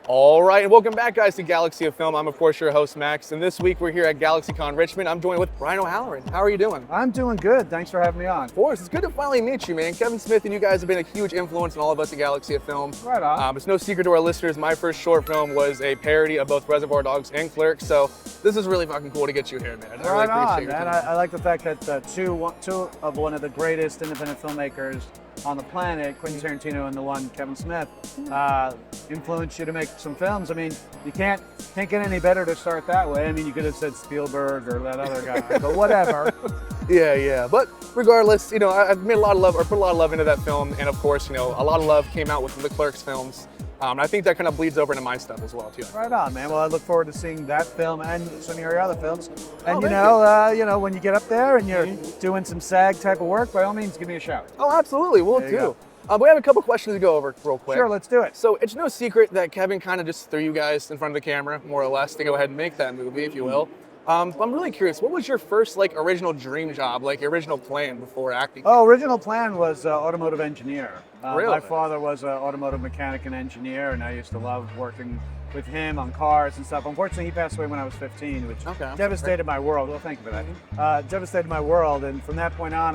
All right, and welcome back, guys, to Galaxy of Film. I'm, of course, your host, Max, and this week we're here at GalaxyCon Richmond. I'm joined with Brian O'Halloran. How are you doing? I'm doing good. Thanks for having me on. Of course, it's good to finally meet you, man. Kevin Smith and you guys have been a huge influence on all of us at Galaxy of Film. Right on. It's no secret to our listeners, my first short film was a parody of both Reservoir Dogs and Clerks, so this is really fucking cool to get you here, man. I really appreciate man. I like the fact that two of one of the greatest independent filmmakers on the planet, Quentin Tarantino and the one Kevin Smith, influenced you to make some films. I mean, you can't get any better to start that way. I mean, you could have said Spielberg or that other guy, but whatever. Yeah. But regardless, you know, I've made a lot of love, or put a lot of love into that film, and of course, you know, a lot of love came out with the Clerks films. And I think that kind of bleeds over into my stuff as well, too. Right on, man. Well, I look forward to seeing that film and some of your other films. And Oh, you know, when you get up there and you're doing some SAG type of work, by all means, give me a shout. Oh, absolutely, we'll do. We have a couple questions to go over real quick. Sure, let's do it. So it's no secret that Kevin kind of just threw you guys in front of the camera, more or less, to go ahead and make that movie, if you will. But I'm really curious, what was your first original dream job, your original plan before acting? Oh, original plan was automotive engineer. Really? My father was an automotive mechanic and engineer, and I used to love working with him on cars and stuff. Unfortunately, he passed away when I was 15, which devastated my world. Well, thank you for that. Devastated my world, and from that point on,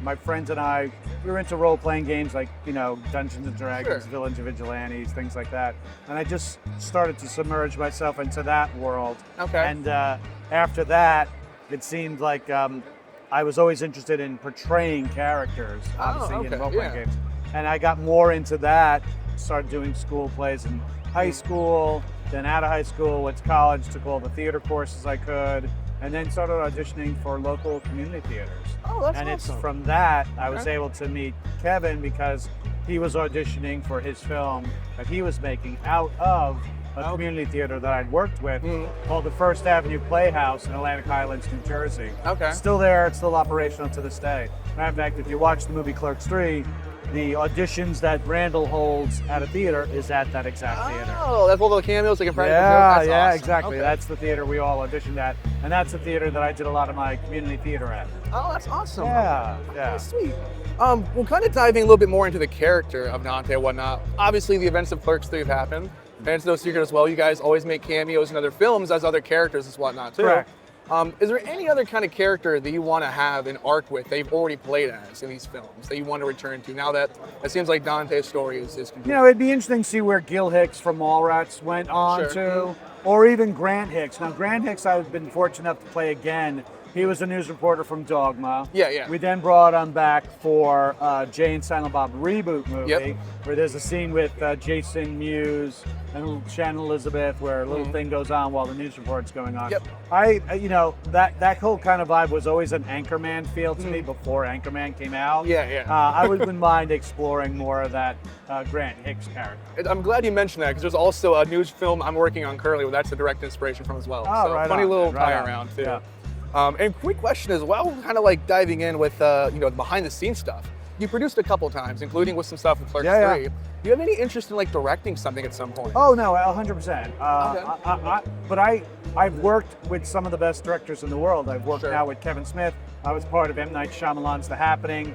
my friends and I, we were into role-playing games like, you know, Dungeons and Dragons, Village of Vigilantes, things like that. And I just started to submerge myself into that world. And after that, it seemed like I was always interested in portraying characters, obviously, in role-playing games. And I got more into that, started doing school plays in high school, then out of high school, went to college, took all the theater courses I could, and then started auditioning for local community theaters. Oh, that's awesome. And it's from that I was able to meet Kevin because he was auditioning for his film that he was making out of a community theater that I'd worked with called the First Avenue Playhouse in Atlantic Highlands, New Jersey. Okay. Still there, it's still operational to this day. Matter of fact, if you watch the movie Clerks 3, the auditions that Randall holds at a theater is at that exact theater. Oh, that's all the cameos, practice. Yeah, That's awesome. Exactly. Okay. That's the theater we all auditioned at, and that's the theater that I did a lot of my community theater at. Oh, that's awesome. Yeah. Sweet. We'll kind of diving a little bit more into the character of Dante and whatnot. Obviously, the events of Clerks 3 have happened, and it's no secret as well, you guys always make cameos in other films as other characters and whatnot, too. Correct. Is there any other kind of character that you want to have an arc with that you've already played as in these films that you want to return to now that it seems like Dante's story is complete? You know, it'd be interesting to see where Gil Hicks from Mallrats went on to, or even Grant Hicks. Now, Grant Hicks, I've been fortunate enough to play again. He was a news reporter from Dogma. Yeah. We then brought him back for Jay and Silent Bob reboot movie, where there's a scene with Jason Mewes and Shannon Elizabeth where a little thing goes on while the news report's going on. You know, that whole kind of vibe was always an Anchorman feel to me before Anchorman came out. I wouldn't mind exploring more of that Grant Hicks character. I'm glad you mentioned that because there's also a news film I'm working on currently where that's a direct inspiration from as well. Oh, so right funny on, little right tie on. around too. Yeah. And quick question as well, kind of diving in with you know, behind the scenes stuff. You produced a couple times, including with some stuff with Clerks 3. Do you have any interest in directing something at some point? Oh no, 100%. But I've worked with some of the best directors in the world. I've worked now with Kevin Smith. I was part of M. Night Shyamalan's The Happening.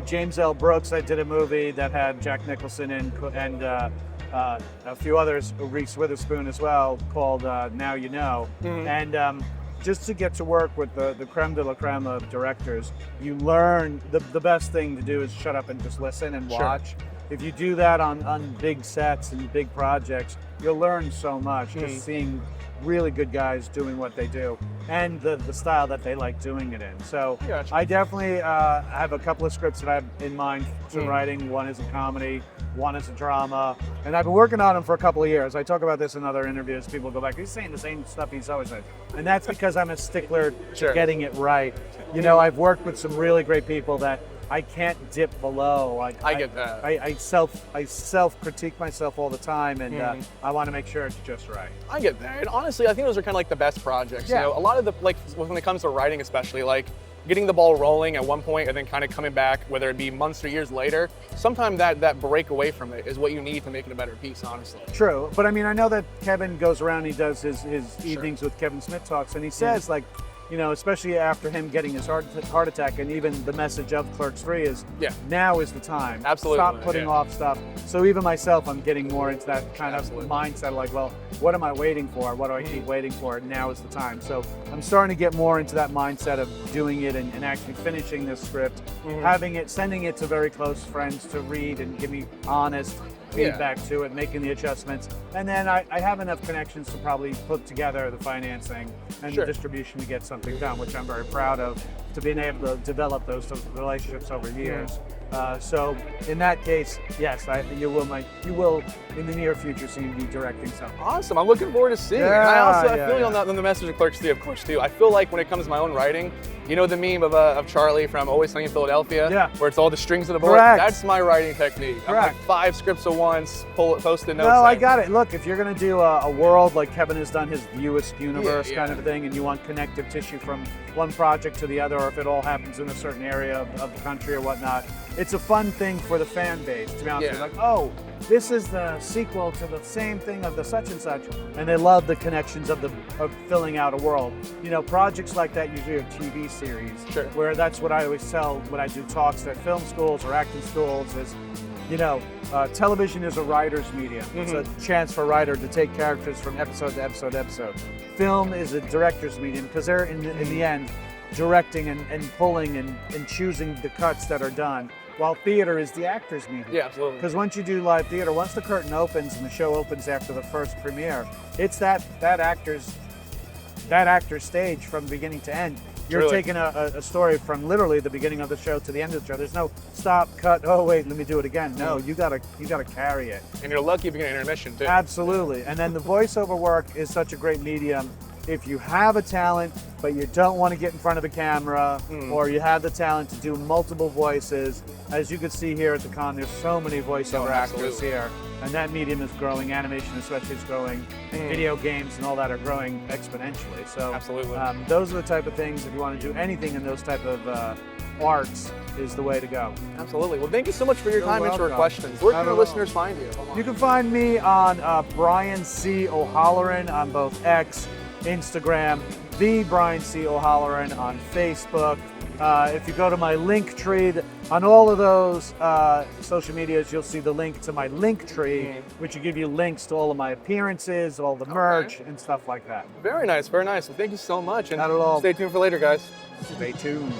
James L. Brooks, I did a movie that had Jack Nicholson in and a few others, Reese Witherspoon as well, called Now You Know. And just to get to work with the creme de la creme of directors, you learn the best thing to do is shut up and just listen and watch. If you do that on big sets and big projects, you'll learn so much just seeing really good guys doing what they do and the style that they like doing it in. So I definitely have a couple of scripts that I have in mind to writing. One is a comedy, one is a drama, and I've been working on them for a couple of years. I talk about this in other interviews. People go back, he's saying the same stuff he's always said. And that's because I'm a stickler to getting it right. You know, I've worked with some really great people that I can't dip below. I get that. I self critique myself all the time, and I want to make sure it's just right. I get that. And honestly, I think those are kind of the best projects. You know, a lot of the when it comes to writing, especially getting the ball rolling at one point and then kind of coming back, whether it be months or years later, sometimes that break away from it is what you need to make it a better piece, honestly. True, but I mean, I know that Kevin goes around, he does his evenings with Kevin Smith Talks, and he says you know, especially after him getting his heart attack, and even the message of Clerks 3 is, now is the time. Absolutely. Stop putting off stuff. So even myself, I'm getting more into that kind of mindset, like, well, what am I waiting for? What do I keep waiting for? Now is the time. So I'm starting to get more into that mindset of doing it and actually finishing this script, having it, sending it to very close friends to read and give me honest feedback to it, making the adjustments. And then I have enough connections to probably put together the financing and the distribution to get something done, which I'm very proud of, to being able to develop those relationships over years. So in that case, yes, you will in the near future see me directing something. Awesome, I'm looking forward to seeing it. I feel you on the message of Clerks 3, of course, too. I feel like when it comes to my own writing, you know the meme of Charlie from Always Sunny in Philadelphia, where it's all the strings of the board? That's my writing technique. I'm like 5 scripts at once, post-it notes. No, I got it. Look, if you're going to do a world like Kevin has done, his Viewist universe kind of thing, and you want connective tissue from one project to the other, or if it all happens in a certain area of the country or whatnot, it's a fun thing for the fan base, to be honest with you. Like, oh, this is the sequel to the same thing of the such and such, and they love the connections of filling out a world. You know, projects like that usually are TV series, where that's what I always tell when I do talks at film schools or acting schools is, you know, television is a writer's medium. It's a chance for a writer to take characters from episode to episode to episode. Film is a director's medium because they're in the end directing and pulling and choosing the cuts that are done, while theater is the actor's medium. Yeah, absolutely. Because once you do live theater, once the curtain opens and the show opens after the first premiere, it's that actor's stage from beginning to end. You're taking a story from literally the beginning of the show to the end of the show. There's no stop, cut, oh wait, let me do it again. No, you gotta carry it. And you're lucky if you get an intermission too. Absolutely. And then the voiceover work is such a great medium. If you have a talent, but you don't want to get in front of a camera, or you have the talent to do multiple voices, as you can see here at the con, there's so many voiceover actors here. And that medium is growing, animation especially is growing, video games and all that are growing exponentially. So those are the type of things, if you want to do anything in those type of arts, is the way to go. Absolutely. Well, thank you so much for your time and for questions. Where can our listeners find you? You can find me on Brian C. O'Halloran on both X, Instagram, the Brian C. O'Halloran on Facebook. If you go to my link tree, on all of those social medias, you'll see the link to my link tree, which will give you links to all of my appearances, all the merch, and stuff like that. Very nice, very nice. Well, thank you so much. And not at all. Stay tuned for later, guys. Stay tuned.